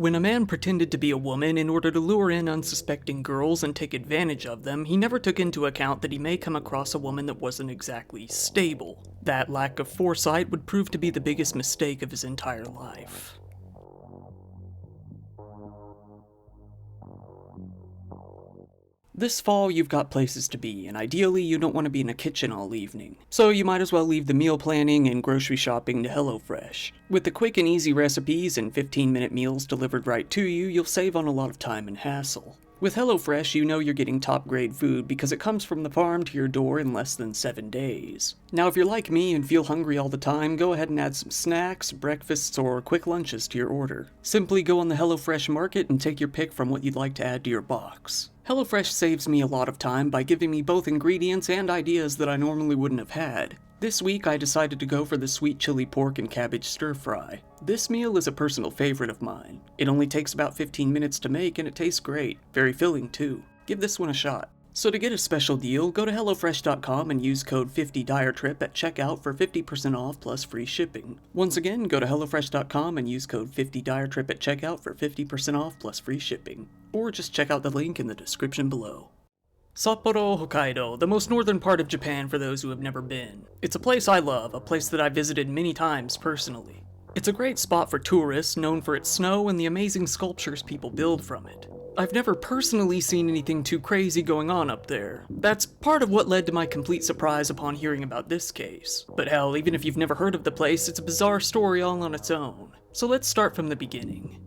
When a man pretended to be a woman in order to lure in unsuspecting girls and take advantage of them, he never took into account that he may come across a woman that wasn't exactly stable. That lack of foresight would prove to be the biggest mistake of his entire life. This fall, you've got places to be, and ideally you don't want to be in a kitchen all evening. So you might as well leave the meal planning and grocery shopping to HelloFresh. With the quick and easy recipes and 15-minute meals delivered right to you, you'll save on a lot of time and hassle. With HelloFresh, you know you're getting top-grade food because it comes from the farm to your door in less than 7 days. Now, if you're like me and feel hungry all the time, go ahead and add some snacks, breakfasts, or quick lunches to your order. Simply go on the HelloFresh market and take your pick from what you'd like to add to your box. HelloFresh saves me a lot of time by giving me both ingredients and ideas that I normally wouldn't have had. This week I decided to go for the sweet chili pork and cabbage stir-fry. This meal is a personal favorite of mine. It only takes about 15 minutes to make and it tastes great. Very filling too. Give this one a shot. So to get a special deal, go to HelloFresh.com and use code 50DireTrip at checkout for 50% off plus free shipping. Once again, go to HelloFresh.com and use code 50DireTrip at checkout for 50% off plus free shipping. Or just check out the link in the description below. Sapporo, Hokkaido, the most northern part of Japan for those who have never been. It's a place I love, a place that I've visited many times personally. It's a great spot for tourists, known for its snow and the amazing sculptures people build from it. I've never personally seen anything too crazy going on up there. That's part of what led to my complete surprise upon hearing about this case. But hell, even if you've never heard of the place, it's a bizarre story all on its own. So let's start from the beginning.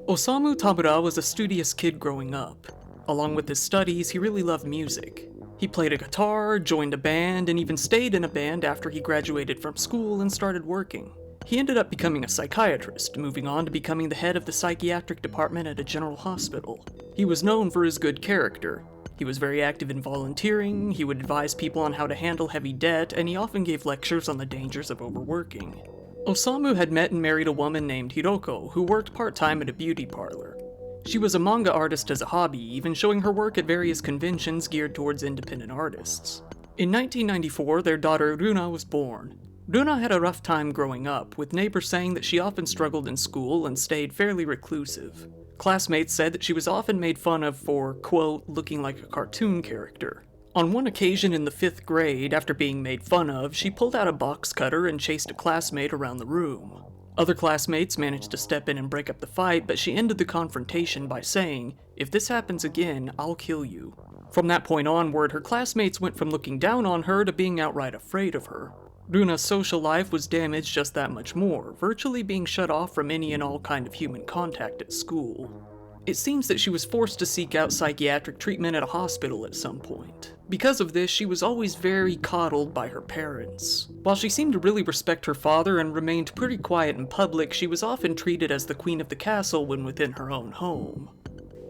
Osamu Tamura was a studious kid growing up. Along with his studies, he really loved music. He played a guitar, joined a band, and even stayed in a band after he graduated from school and started working. He ended up becoming a psychiatrist, moving on to becoming the head of the psychiatric department at a general hospital. He was known for his good character. He was very active in volunteering, he would advise people on how to handle heavy debt, and he often gave lectures on the dangers of overworking. Osamu had met and married a woman named Hiroko, who worked part-time at a beauty parlor. She was a manga artist as a hobby, even showing her work at various conventions geared towards independent artists. In 1994, their daughter Runa was born. Runa had a rough time growing up, with neighbors saying that she often struggled in school and stayed fairly reclusive. Classmates said that she was often made fun of for, quote, looking like a cartoon character. On one occasion in the 5th grade, after being made fun of, she pulled out a box cutter and chased a classmate around the room. Other classmates managed to step in and break up the fight, but she ended the confrontation by saying, "If this happens again, I'll kill you." From that point onward, her classmates went from looking down on her to being outright afraid of her. Runa's social life was damaged just that much more, virtually being shut off from any and all kind of human contact at school. It seems that she was forced to seek out psychiatric treatment at a hospital at some point. Because of this, she was always very coddled by her parents. While she seemed to really respect her father and remained pretty quiet in public, she was often treated as the queen of the castle when within her own home.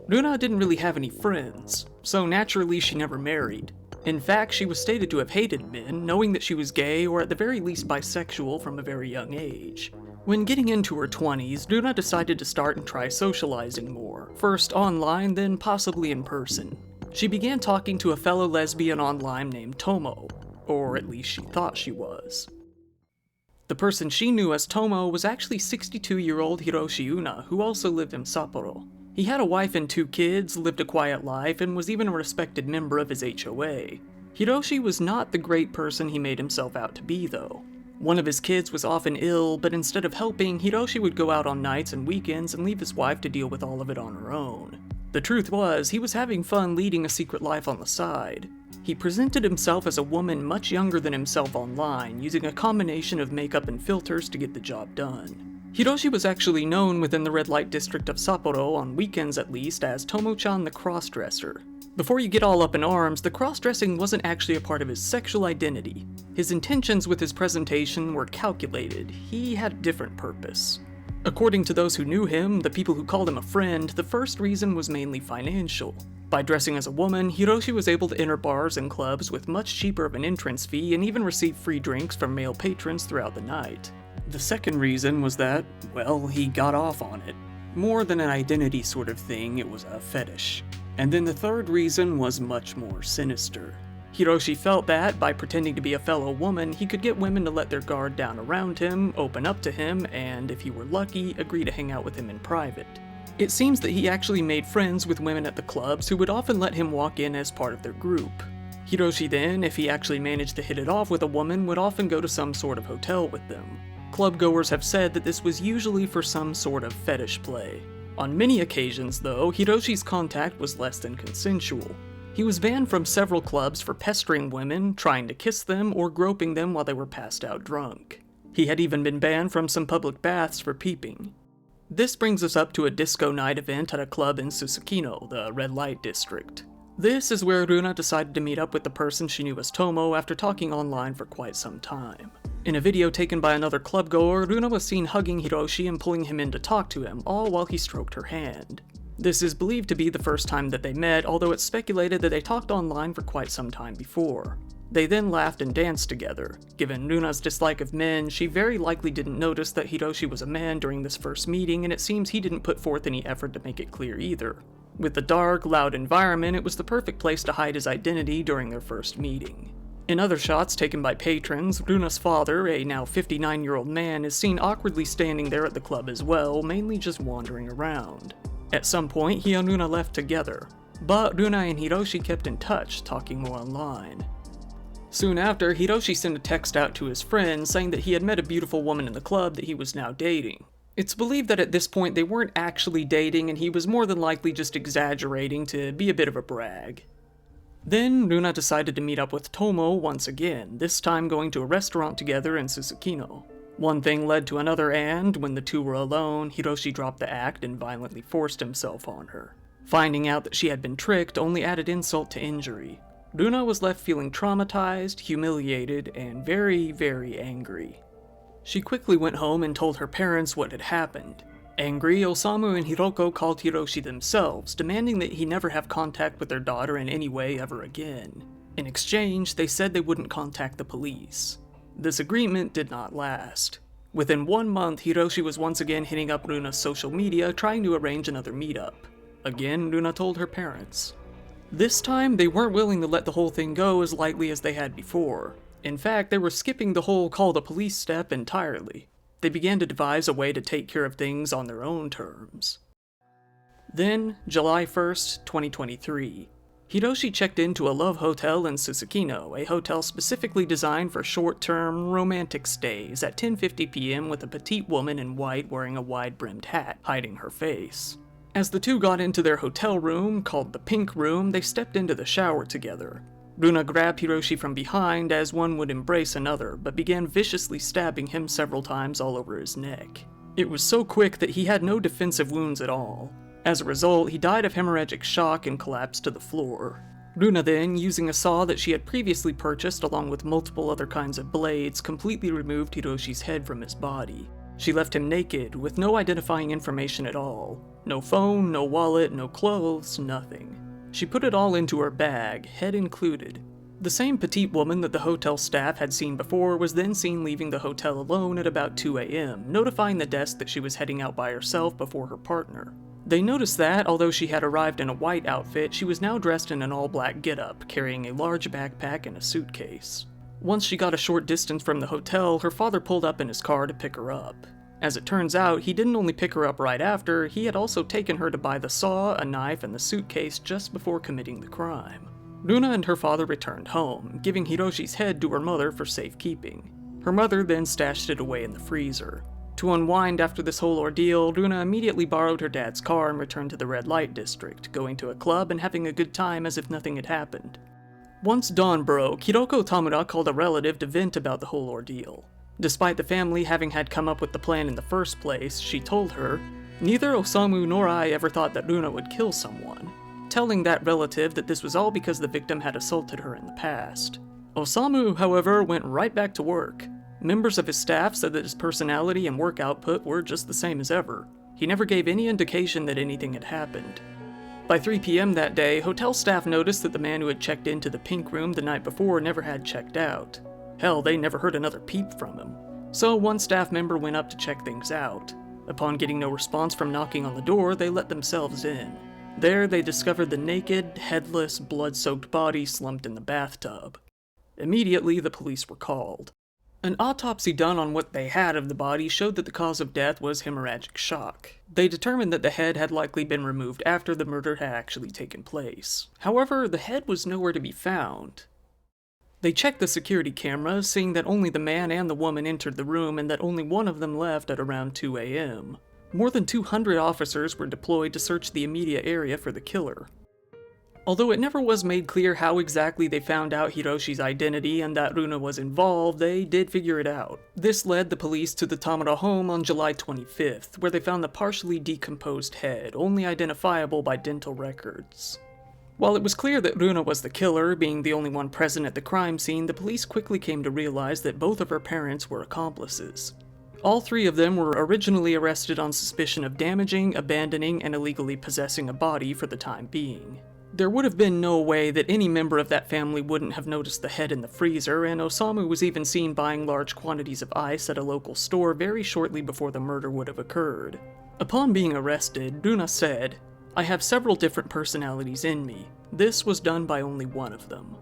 Runa didn't really have any friends, so naturally she never married. In fact, she was stated to have hated men, knowing that she was gay or at the very least bisexual from a very young age. When getting into her 20s, Runa decided to start and try socializing more, first online, then possibly in person. She began talking to a fellow lesbian online named Tomo, or at least she thought she was. The person she knew as Tomo was actually 62-year-old Hiroshi Una, who also lived in Sapporo. He had a wife and 2 kids, lived a quiet life, and was even a respected member of his HOA. Hiroshi was not the great person he made himself out to be, though. One of his kids was often ill, but instead of helping, Hiroshi would go out on nights and weekends and leave his wife to deal with all of it on her own. The truth was, he was having fun leading a secret life on the side. He presented himself as a woman much younger than himself online, using a combination of makeup and filters to get the job done. Hiroshi was actually known within the red light district of Sapporo, on weekends at least, as Tomo-chan the crossdresser. Before you get all up in arms, the cross-dressing wasn't actually a part of his sexual identity. His intentions with his presentation were calculated. He had a different purpose. According to those who knew him, the people who called him a friend, the first reason was mainly financial. By dressing as a woman, Hiroshi was able to enter bars and clubs with much cheaper of an entrance fee and even receive free drinks from male patrons throughout the night. The second reason was that, well, he got off on it. More than an identity sort of thing, it was a fetish. And then the third reason was much more sinister. Hiroshi felt that, by pretending to be a fellow woman, he could get women to let their guard down around him, open up to him, and, if he were lucky, agree to hang out with him in private. It seems that he actually made friends with women at the clubs who would often let him walk in as part of their group. Hiroshi then, if he actually managed to hit it off with a woman, would often go to some sort of hotel with them. Club-goers have said that this was usually for some sort of fetish play. On many occasions, though, Hiroshi's contact was less than consensual. He was banned from several clubs for pestering women, trying to kiss them, or groping them while they were passed out drunk. He had even been banned from some public baths for peeping. This brings us up to a disco night event at a club in Susukino, the red light district. This is where Runa decided to meet up with the person she knew as Tomo after talking online for quite some time. In a video taken by another clubgoer, Runa was seen hugging Hiroshi and pulling him in to talk to him, all while he stroked her hand. This is believed to be the first time that they met, although it's speculated that they talked online for quite some time before. They then laughed and danced together. Given Runa's dislike of men, she very likely didn't notice that Hiroshi was a man during this first meeting, and it seems he didn't put forth any effort to make it clear either. With the dark, loud environment, it was the perfect place to hide his identity during their first meeting. In other shots taken by patrons, Runa's father, a now 59-year-old man, is seen awkwardly standing there at the club as well, mainly just wandering around. At some point, he and Runa left together, but Runa and Hiroshi kept in touch, talking more online. Soon after, Hiroshi sent a text out to his friend saying that he had met a beautiful woman in the club that he was now dating. It's believed that at this point they weren't actually dating and he was more than likely just exaggerating to be a bit of a brag. Then, Runa decided to meet up with Tomo once again, this time going to a restaurant together in Susukino. One thing led to another and, when the two were alone, Hiroshi dropped the act and violently forced himself on her. Finding out that she had been tricked only added insult to injury. Runa was left feeling traumatized, humiliated, and very, very angry. She quickly went home and told her parents what had happened. Angry, Osamu and Hiroko called Hiroshi themselves, demanding that he never have contact with their daughter in any way ever again. In exchange, they said they wouldn't contact the police. This agreement did not last. Within 1 month, Hiroshi was once again hitting up Runa's social media, trying to arrange another meetup. Again, Runa told her parents. This time, they weren't willing to let the whole thing go as lightly as they had before. In fact, they were skipping the whole call the police step entirely. They began to devise a way to take care of things on their own terms. Then, July 1st, 2023, Hiroshi checked into a love hotel in Susukino, a hotel specifically designed for short-term, romantic stays at 10:50 p.m. with a petite woman in white wearing a wide-brimmed hat, hiding her face. As the two got into their hotel room, called the Pink Room, they stepped into the shower together. Runa grabbed Hiroshi from behind as one would embrace another, but began viciously stabbing him several times all over his neck. It was so quick that he had no defensive wounds at all. As a result, he died of hemorrhagic shock and collapsed to the floor. Runa then, using a saw that she had previously purchased along with multiple other kinds of blades, completely removed Hiroshi's head from his body. She left him naked, with no identifying information at all. No phone, no wallet, no clothes, nothing. She put it all into her bag, head included. The same petite woman that the hotel staff had seen before was then seen leaving the hotel alone at about 2 a.m., notifying the desk that she was heading out by herself before her partner. They noticed that, although she had arrived in a white outfit, she was now dressed in an all-black getup, carrying a large backpack and a suitcase. Once she got a short distance from the hotel, her father pulled up in his car to pick her up. As it turns out, he didn't only pick her up right after, he had also taken her to buy the saw, a knife, and the suitcase just before committing the crime. Runa and her father returned home, giving Hiroshi's head to her mother for safekeeping. Her mother then stashed it away in the freezer. To unwind after this whole ordeal, Runa immediately borrowed her dad's car and returned to the red light district, going to a club and having a good time as if nothing had happened. Once dawn broke, Hiroko Tamura called a relative to vent about the whole ordeal. Despite the family having had come up with the plan in the first place, she told her, "Neither Osamu nor I ever thought that Runa would kill someone," telling that relative that this was all because the victim had assaulted her in the past. Osamu, however, went right back to work. Members of his staff said that his personality and work output were just the same as ever. He never gave any indication that anything had happened. By 3 p.m. that day, hotel staff noticed that the man who had checked into the Pink Room the night before never had checked out. Hell, they never heard another peep from him. So one staff member went up to check things out. Upon getting no response from knocking on the door, they let themselves in. There, they discovered the naked, headless, blood-soaked body slumped in the bathtub. Immediately, the police were called. An autopsy done on what they had of the body showed that the cause of death was hemorrhagic shock. They determined that the head had likely been removed after the murder had actually taken place. However, the head was nowhere to be found. They checked the security cameras, seeing that only the man and the woman entered the room and that only one of them left at around 2 a.m. More than 200 officers were deployed to search the immediate area for the killer. Although it never was made clear how exactly they found out Hiroshi's identity and that Runa was involved, they did figure it out. This led the police to the Tamura home on July 25th, where they found the partially decomposed head, only identifiable by dental records. While it was clear that Runa was the killer, being the only one present at the crime scene, the police quickly came to realize that both of her parents were accomplices. All three of them were originally arrested on suspicion of damaging, abandoning, and illegally possessing a body for the time being. There would have been no way that any member of that family wouldn't have noticed the head in the freezer, and Osamu was even seen buying large quantities of ice at a local store very shortly before the murder would have occurred. Upon being arrested, Runa said, "I have several different personalities in me. This was done by only one of them."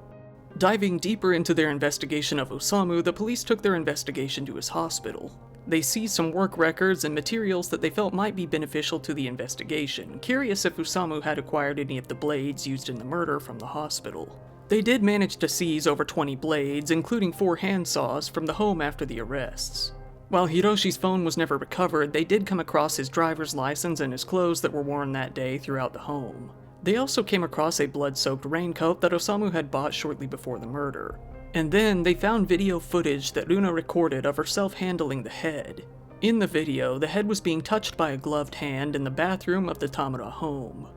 Diving deeper into their investigation of Osamu, the police took their investigation to his hospital. They seized some work records and materials that they felt might be beneficial to the investigation, curious if Osamu had acquired any of the blades used in the murder from the hospital. They did manage to seize over 20 blades, including 4 handsaws, from the home after the arrests. While Hiroshi's phone was never recovered, they did come across his driver's license and his clothes that were worn that day throughout the home. They also came across a blood-soaked raincoat that Osamu had bought shortly before the murder. And then they found video footage that Runa recorded of herself handling the head. In the video, the head was being touched by a gloved hand in the bathroom of the Tamura home.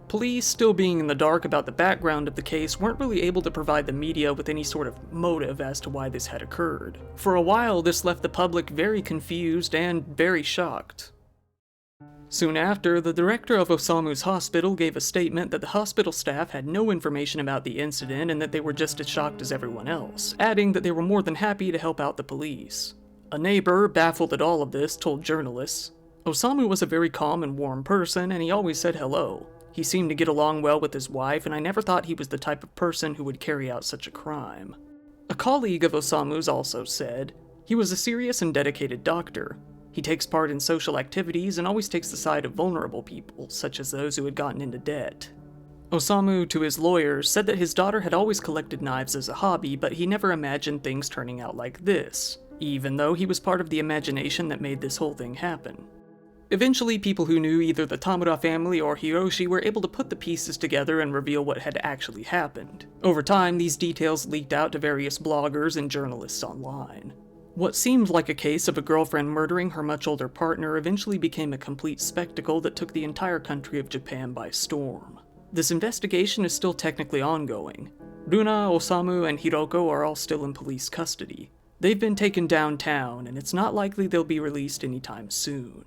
Police, still being in the dark about the background of the case, weren't really able to provide the media with any sort of motive as to why this had occurred. For a while, this left the public very confused and very shocked. Soon after, the director of Osamu's hospital gave a statement that the hospital staff had no information about the incident and that they were just as shocked as everyone else, adding that they were more than happy to help out the police. A neighbor, baffled at all of this, told journalists, "Osamu was a very calm and warm person, and he always said hello. He seemed to get along well with his wife, and I never thought he was the type of person who would carry out such a crime." A colleague of Osamu's also said, "He was a serious and dedicated doctor. He takes part in social activities and always takes the side of vulnerable people, such as those who had gotten into debt." Osamu, to his lawyers, said that his daughter had always collected knives as a hobby, but he never imagined things turning out like this, even though he was part of the imagination that made this whole thing happen. Eventually, people who knew either the Tamura family or Hiroshi were able to put the pieces together and reveal what had actually happened. Over time, these details leaked out to various bloggers and journalists online. What seemed like a case of a girlfriend murdering her much older partner eventually became a complete spectacle that took the entire country of Japan by storm. This investigation is still technically ongoing. Runa, Osamu, and Hiroko are all still in police custody. They've been taken downtown, and it's not likely they'll be released anytime soon.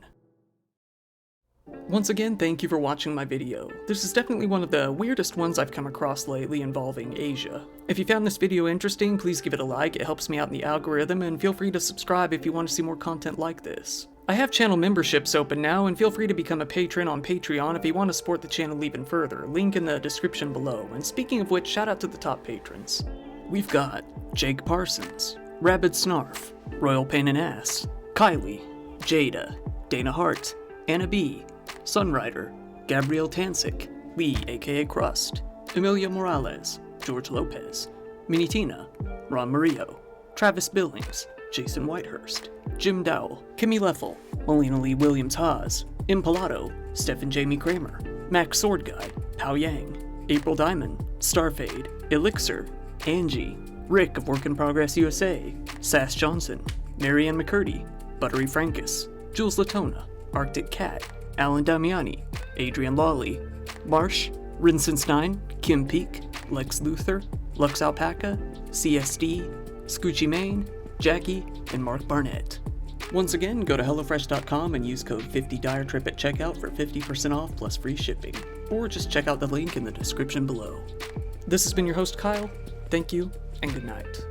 Once again, thank you for watching my video. This is definitely one of the weirdest ones I've come across lately involving Asia. If you found this video interesting, please give it a like, it helps me out in the algorithm, and feel free to subscribe if you want to see more content like this. I have channel memberships open now, and feel free to become a patron on Patreon if you want to support the channel even further, link in the description below, and speaking of which, shout out to the top patrons. We've got Jake Parsons, Rabid Snarf, Royal Pain and Ass, Kylie, Jada, Dana Hart, Anna B, Sunrider, Gabrielle Tansik, Lee aka Crust, Emilia Morales, George Lopez, Minitina, Ron Murillo, Travis Billings, Jason Whitehurst, Jim Dowell, Kimmy Leffel, Melina Lee Williams-Haas, Impalato, Stephen Jamie Kramer, Max Sword Guy, Hao Yang, April Diamond, Starfade, Elixir, Angie, Rick of Work in Progress USA, Sass Johnson, Marianne McCurdy, Buttery Frankus, Jules Latona, Arctic Cat, Alan Damiani, Adrian Lawley, Marsh, Rinsenstein, Kim Peak, Lex Luthor, Lux Alpaca, CSD, Scoochie Main, Jackie, and Mark Barnett. Once again, go to HelloFresh.com and use code 50DireTrip at checkout for 50% off plus free shipping, or just check out the link in the description below. This has been your host Kyle, thank you, and good night.